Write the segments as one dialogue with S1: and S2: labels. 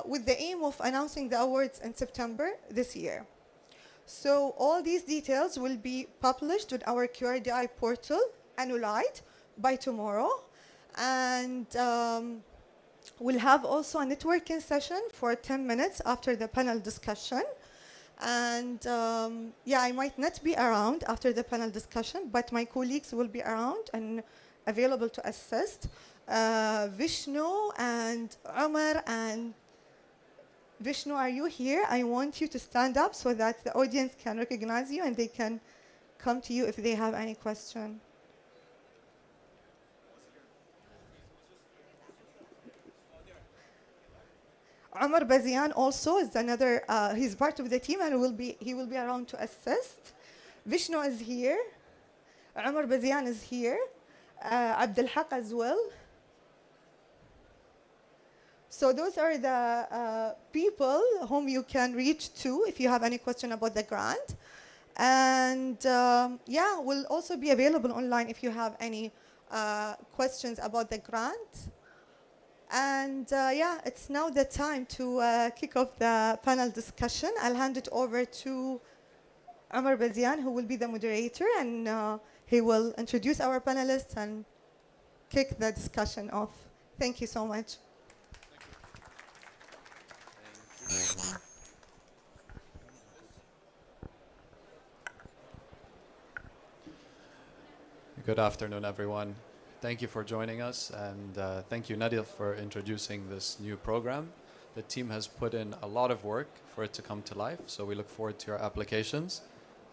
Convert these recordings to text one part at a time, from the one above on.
S1: with the aim of announcing the awards in September this year. So all these details will be published on our QRDI portal, Annulite, by tomorrow. And we'll have also a networking session for 10 minutes after the panel discussion. And yeah, I might not be around after the panel discussion, but my colleagues will be around and available to assist. Vishnu and Umar and Vishnu, are you here? I want you to stand up so that the audience can recognize you and they can come to you if they have any question. Umar Bazian also is another, he's part of the team and he will be around to assist. Vishnu is here. Umar Bazian is here. Abdul Haq as well. So those are the people whom you can reach to if you have any question about the grant. And yeah, we'll also be available online if you have any questions about the grant. And yeah, it's now the time to kick off the panel discussion. I'll hand it over to Umar Bazian, who will be the moderator, and he will introduce our panelists and kick the discussion off. Thank you so much.
S2: Good afternoon, everyone. Thank you for joining us, and thank you, Nadia, for introducing this new program. The team has put in a lot of work for it to come to life, so we look forward to your applications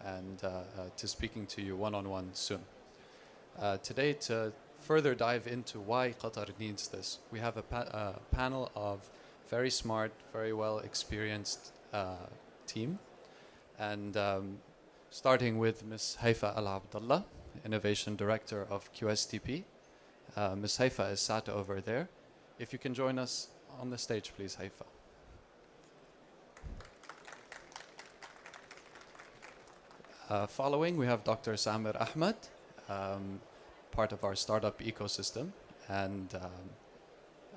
S2: and to speaking to you one-on-one soon. Today, to further dive into why Qatar needs this, we have a panel of very smart, very well experienced team, and starting with Ms. Haifa Al-Abdallah, Innovation Director of QSTP. Ms. Haifa is sat over there. If you can join us on the stage, please, Haifa. Following, we have Dr. Samir Ahmed, part of our startup ecosystem and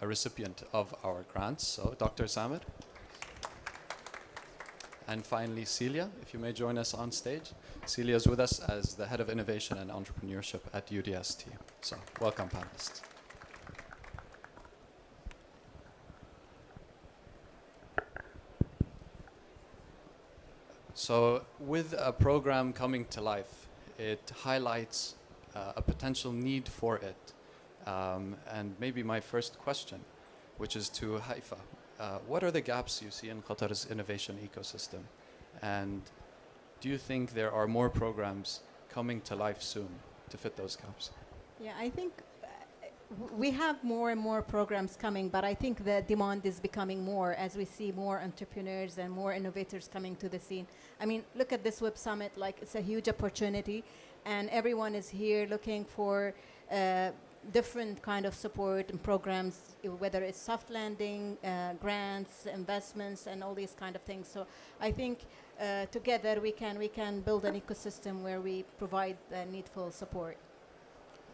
S2: a recipient of our grants. So, Dr. Samir. And finally, Celia, if you may join us on stage. Celia is with us as the Head of Innovation and Entrepreneurship at UDST. So, welcome, panelists. So, with a program coming to life, it highlights a potential need for it. And maybe my first question, which is to Haifa. What are the gaps you see in Qatar's innovation ecosystem? And do you think there are more programs coming to life soon to fit those gaps?
S3: Yeah, I think we have more and more programs coming, but I think the demand is becoming more as we see more entrepreneurs and more innovators coming to the scene. I mean, look at this Web Summit, like it's a huge opportunity, and everyone is here looking for different kind of support and programs, whether it's soft landing, grants, investments, and all these kind of things. So I think together we can build an ecosystem where we provide the needful support.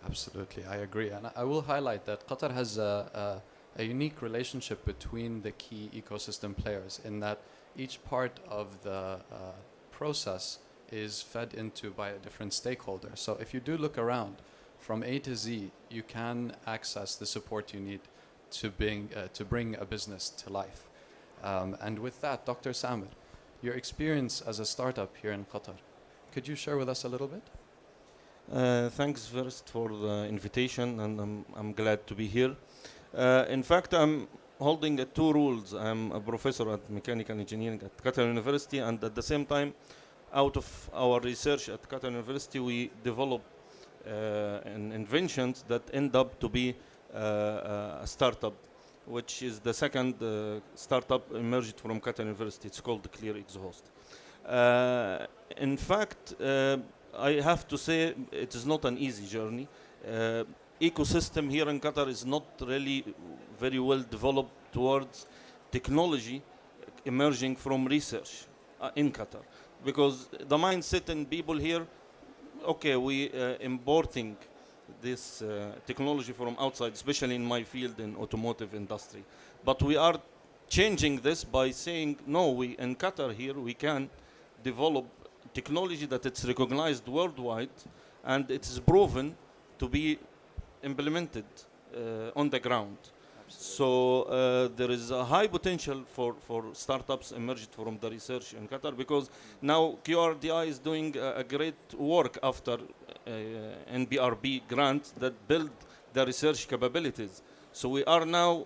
S2: Absolutely, I agree. And I will highlight that Qatar has a unique relationship between the key ecosystem players in that each part of the process is fed into by a different stakeholder. So if you do look around, from A to Z, you can access the support you need to bring a business to life. And with that, Dr. Samir, your experience as a startup here in Qatar, could you share with us a little bit?
S4: Thanks first for the invitation, and I'm glad to be here. In fact, I'm holding two roles. I'm a professor at mechanical engineering at Qatar University, and at the same time, out of our research at Qatar University, we develop inventions that end up to be a startup, which is the second startup emerged from Qatar University. It's called Clear Exhaust. In fact, I have to say it is not an easy journey. Ecosystem here in Qatar is not really very well developed towards technology emerging from research in Qatar, because the mindset in people here, okay, we importing this technology from outside, especially in my field in automotive industry, but we are changing this by saying, no, we in Qatar here, we can develop technology that it's recognized worldwide and it's proven to be implemented on the ground. So there is a high potential for startups emerged from the research in Qatar, because now QRDI is doing a great work after NBRB grant that build the research capabilities. So we are now,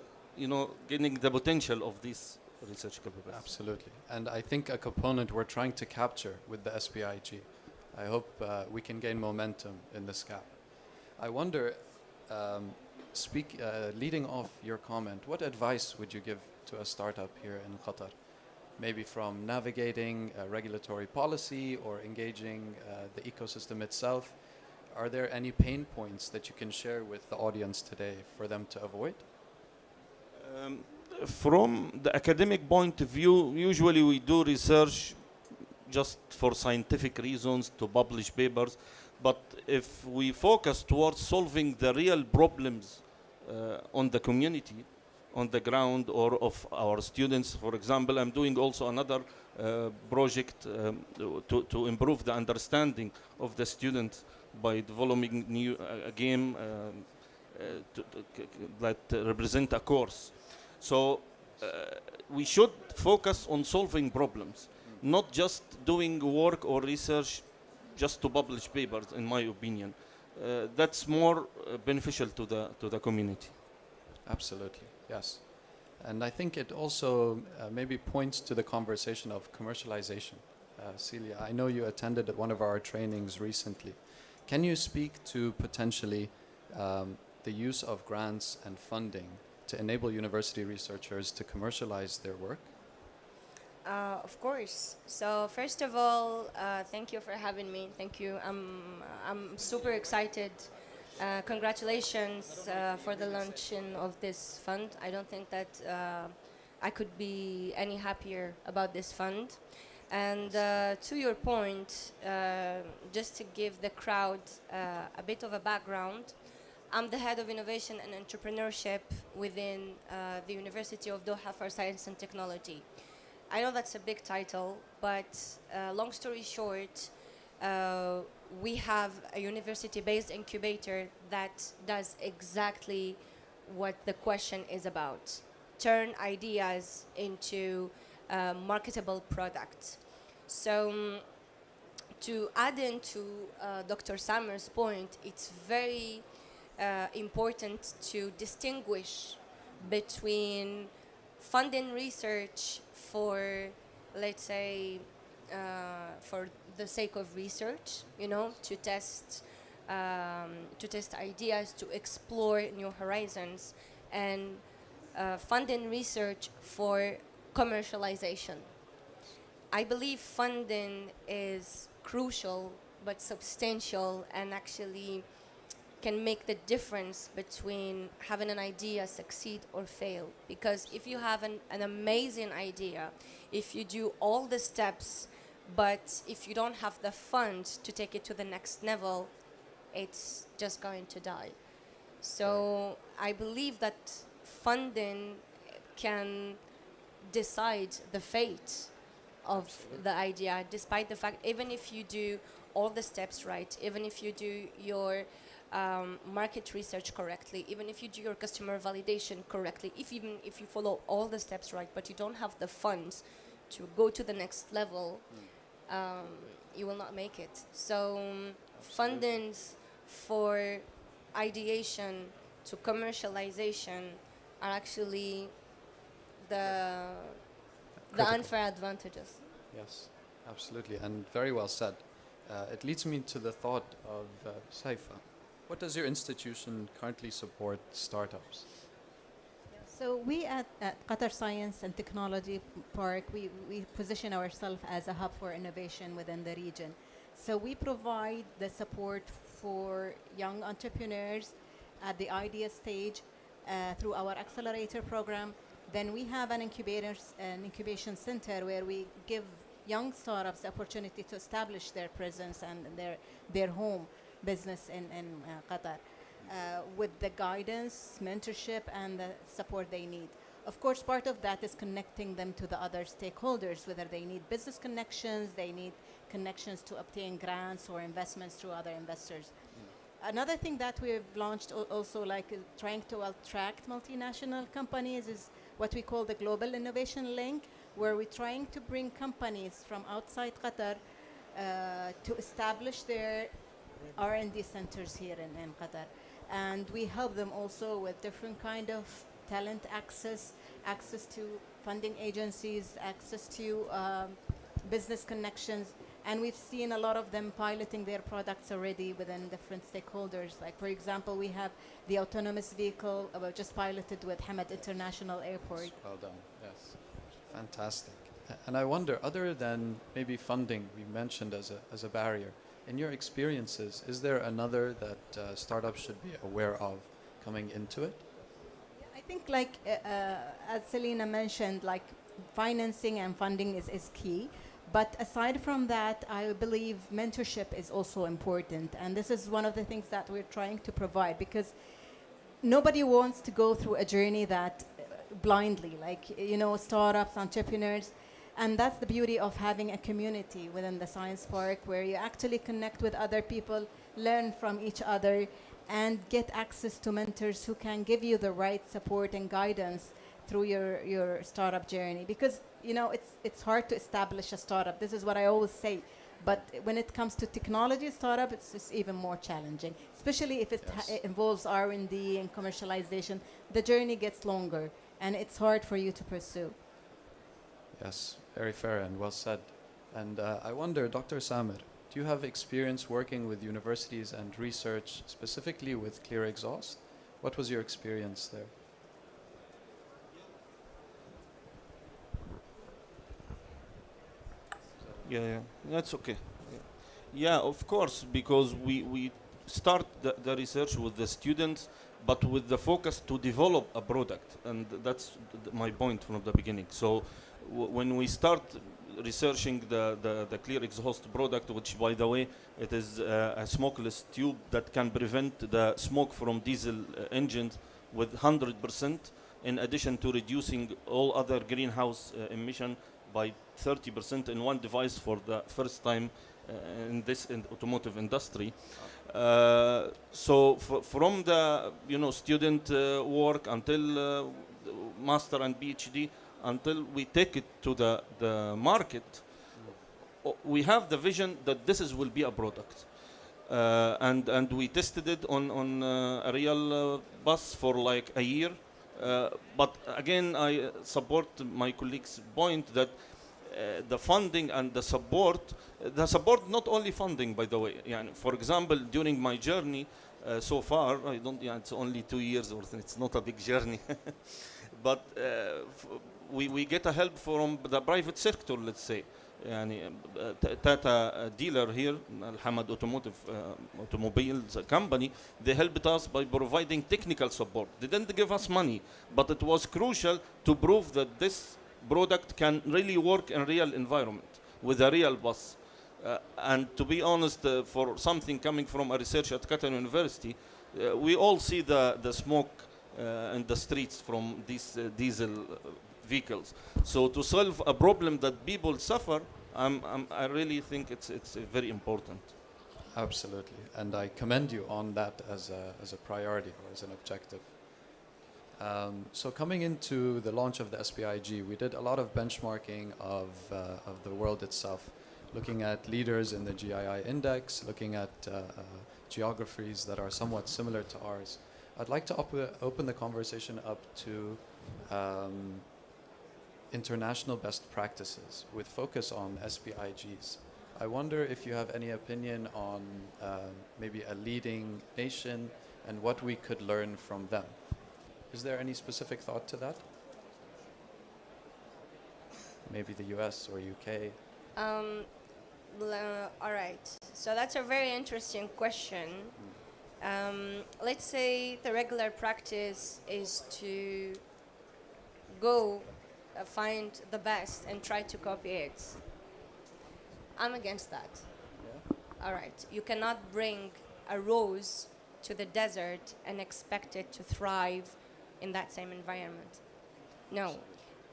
S4: getting the potential of these research capabilities.
S2: Absolutely. And I think a component we're trying to capture with the SPIG. I hope we can gain momentum in this gap. I wonder, leading off your comment, what advice would you give to a startup here in Qatar? Maybe from navigating regulatory policy or engaging the ecosystem itself. Are there any pain points that you can share with the audience today for them to avoid?
S4: From the academic point of view, usually we do research just for scientific reasons to publish papers. But if we focus towards solving the real problems on the community, on the ground, or of our students, for example, I'm doing also another project to improve the understanding of the students by developing a game that represent a course. So we should focus on solving problems, not just doing work or research just to publish papers, in my opinion. That's more beneficial to the community.
S2: Absolutely, yes. And I think it also maybe points to the conversation of commercialization. Celia, I know you attended one of our trainings recently. Can you speak to potentially the use of grants and funding to enable university researchers to commercialize their work?
S5: Of course. So first of all, thank you for having me. Thank you. I'm super excited. Congratulations for the launching of this fund. I don't think that I could be any happier about this fund. And to your point, just to give the crowd a bit of a background, I'm the head of innovation and entrepreneurship within the University of Doha for Science and Technology. I know that's a big title, but long story short, we have a university-based incubator that does exactly what the question is about: turn ideas into marketable products. So to add into Dr. Samer's point, it's very important to distinguish between funding research for, let's say, for the sake of research, to test ideas, to explore new horizons, and funding research for commercialization. I believe funding is crucial but substantial, and actually can make the difference between having an idea succeed or fail. Because if you have an amazing idea, if you do all the steps, but if you don't have the funds to take it to the next level, it's just going to die. So I believe that funding can decide the fate of the idea, despite the fact, even if you do all the steps right, even if you do your market research correctly, even if you do your customer validation correctly, even if you follow all the steps right, but you don't have the funds to go to the next level, you will not make it. So fundings for ideation to commercialization are actually the unfair advantages.
S2: Yes, absolutely, and very well said. It leads me to the thought of Saifa. What does your institution currently support startups?
S3: So we at Qatar Science and Technology Park, we position ourselves as a hub for innovation within the region. So we provide the support for young entrepreneurs at the idea stage through our accelerator program. Then we have an incubation center where we give young startups the opportunity to establish their presence and their home business in Qatar with the guidance, mentorship, and the support they need. Of course, part of that is connecting them to the other stakeholders, whether they need business connections, they need connections to obtain grants or investments through other investors. Another thing that we've launched also, like trying to attract multinational companies, is what we call the Global Innovation Link, where we're trying to bring companies from outside Qatar to establish their R&D centers here in Qatar. And we help them also with different kind of talent access, access to funding agencies, access to business connections. And we've seen a lot of them piloting their products already within different stakeholders. Like, for example, we have the autonomous vehicle just piloted with Hamad International Airport.
S2: Well done. Yes. Fantastic. And I wonder, other than maybe funding we mentioned as a barrier, in your experiences, is there another that startups should be aware of coming into it?
S3: I think, like as Selena mentioned, like financing and funding is key. But aside from that, I believe mentorship is also important. And this is one of the things that we're trying to provide, because nobody wants to go through a journey that blindly, like, you know, startups, entrepreneurs. And that's the beauty of having a community within the Science Park, where you actually connect with other people, learn from each other, and get access to mentors who can give you the right support and guidance through your startup journey. Because, you know, it's hard to establish a startup. This is what I always say. But when it comes to technology startup, it's just even more challenging, especially if it involves R&D and commercialization. The journey gets longer, and it's hard for you to pursue.
S2: Yes, very fair and well said. And I wonder, Dr. Samir, do you have experience working with universities and research, specifically with Clear Exhaust? What was your experience there?
S4: Yeah, that's okay. Yeah, of course, because we start the research with the students, but with the focus to develop a product, and that's my point from the beginning. So when we start researching the Clear Exhaust product, which, by the way, it is a smokeless tube that can prevent the smoke from diesel engines with 100%, in addition to reducing all other greenhouse emission by 30% in one device for the first time in this automotive industry. So from the student work until master and PhD, until we take it to the market, we have the vision that this will be a product. And we tested it on a real bus for like a year. But again, I support my colleague's point that the funding and the support not only funding, by the way. For example, during my journey so far, it's only 2 years, or it's not a big journey, but we get a help from the private sector, let's say. Tata dealer here, Hamad Automobiles company, they helped us by providing technical support. They didn't give us money, but it was crucial to prove that this product can really work in real environment with a real bus. And to be honest, for something coming from a research at Qatar University, we all see the smoke in the streets from these diesel vehicles. So to solve a problem that people suffer, I really think it's very important.
S2: Absolutely, and I commend you on that as a priority or as an objective. So coming into the launch of the SPIG, we did a lot of benchmarking of the world itself, looking at leaders in the GII index, looking at geographies that are somewhat similar to ours. I'd like to open the conversation up to international best practices with focus on SPIGs. I wonder if you have any opinion on maybe a leading nation and what we could learn from them. Is there any specific thought to that? Maybe the US or UK?
S5: All right. So that's a very interesting question. Let's say the regular practice is to go find the best and try to copy it. I'm against that.
S2: Yeah.
S5: All right. You cannot bring a rose to the desert and expect it to thrive in that same environment. No.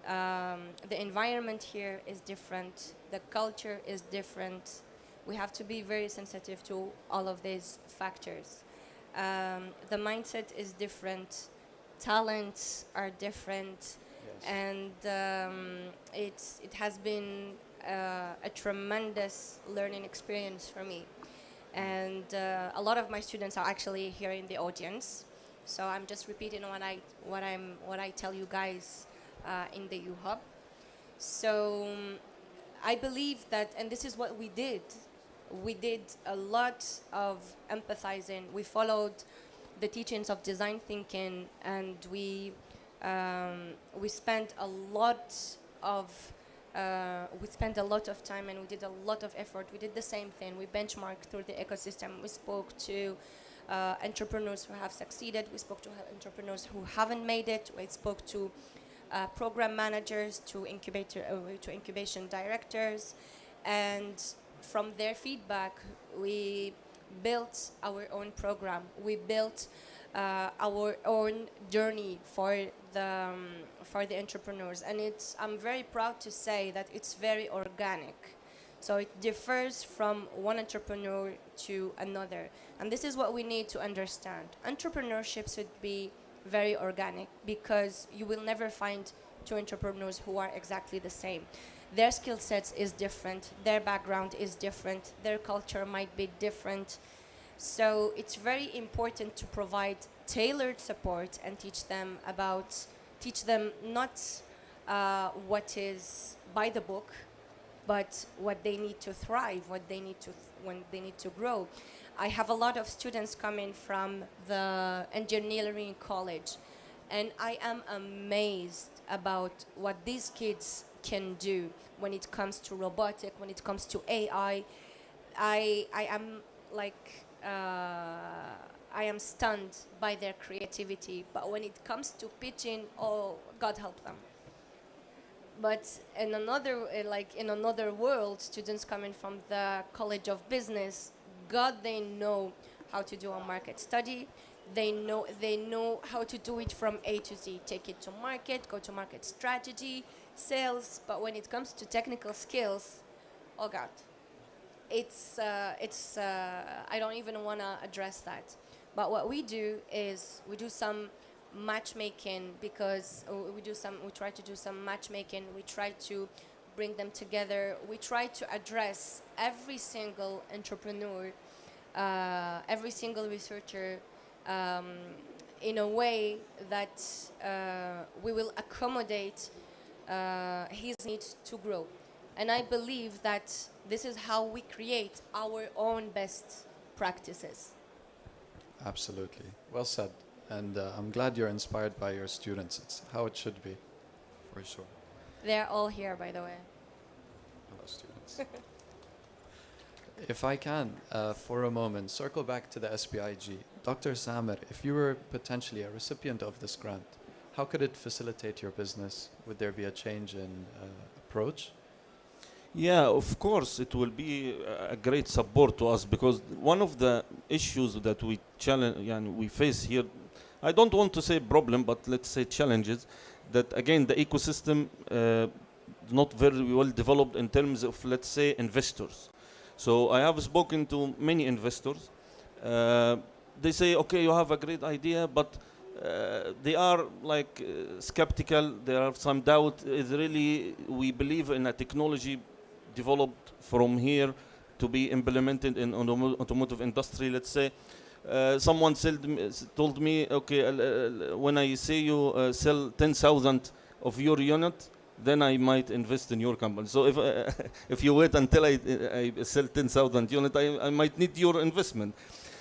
S5: The environment here is different. The culture is different. We have to be very sensitive to all of these factors. The mindset is different. Talents are different. And it has been a tremendous learning experience for me. And a lot of my students are actually here in the audience. So I'm just repeating what I tell you guys in the U Hub. So I believe that, and this is what we did. We did a lot of empathizing. We followed the teachings of design thinking, and we spent a lot of time, and we did a lot of effort. We did the same thing. We benchmarked through the ecosystem. We spoke to entrepreneurs who have succeeded. We spoke to entrepreneurs who haven't made it. We spoke to program managers, to incubation directors, and from their feedback, we built our own program. We built our own journey for the entrepreneurs, and I'm very proud to say that it's very organic. So it differs from one entrepreneur to another, and this is what we need to understand. Entrepreneurship should be very organic, because you will never find two entrepreneurs who are exactly the same. Their skill sets is different, their background is different, their culture might be different. So it's very important to provide tailored support and teach them not what is by the book, but what they need to thrive, when they need to grow. I have a lot of students coming from the engineering college, and I am amazed about what these kids can do when it comes to robotic, when it comes to AI. I am stunned by their creativity, but when it comes to pitching, oh, God help them. But in another world, students coming from the College of Business, God, they know how to do a market study. They know how to do it from A to Z. Take it to market, go to market strategy, sales. But when it comes to technical skills, oh God, I don't even want to address that. But what we do is we do some matchmaking, because we try to do some matchmaking. We try to bring them together. We try to address every single entrepreneur, every single researcher, in a way that we will accommodate his need to grow. And I believe that this is how we create our own best practices.
S2: Absolutely. Well said. And I'm glad you're inspired by your students. It's how it should be, for sure.
S5: They're all here, by the way.
S2: Hello, students. If I can, for a moment, circle back to the SPIG. Dr. Samer, if you were potentially a recipient of this grant, how could it facilitate your business? Would there be a change in approach?
S4: Yeah, of course, it will be a great support to us, because one of the issues that we face here, I don't want to say problem, but let's say challenges, that again the ecosystem not very well developed in terms of, let's say, investors. So I have spoken to many investors. They say, okay, you have a great idea, but they are like skeptical. There are some doubt. Is really we believe in a technology developed from here to be implemented in automotive industry, let's say. Someone told me, okay, when I say you sell 10,000 of your unit, then I might invest in your company. So if you wait until I sell 10,000 units, I might need your investment.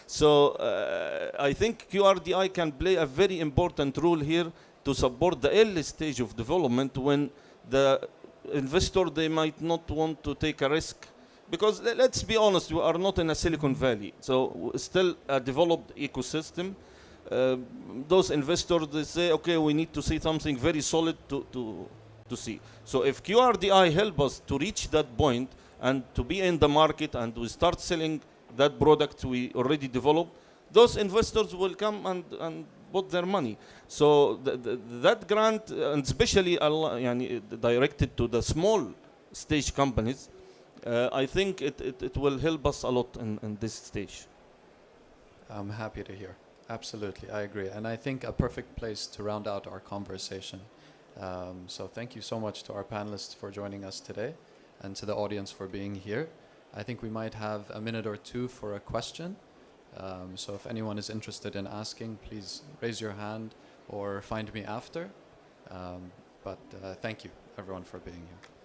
S4: So I think QRDI can play a very important role here to support the early stage of development, when the investor, they might not want to take a risk. Because let's be honest, we are not in a Silicon Valley, so still a developed ecosystem. Those investors, they say, okay, we need to see something very solid to see. So if QRDI help us to reach that point and to be in the market, and we start selling that product we already developed, those investors will come and put their money. So that grant, and especially يعني directed to the small stage companies, I think it will help us a lot in this stage.
S2: I'm happy to hear. Absolutely, I agree. And I think a perfect place to round out our conversation. So thank you so much to our panelists for joining us today and to the audience for being here. I think we might have a minute or two for a question. So if anyone is interested in asking, please raise your hand or find me after. But thank you, everyone, for being here.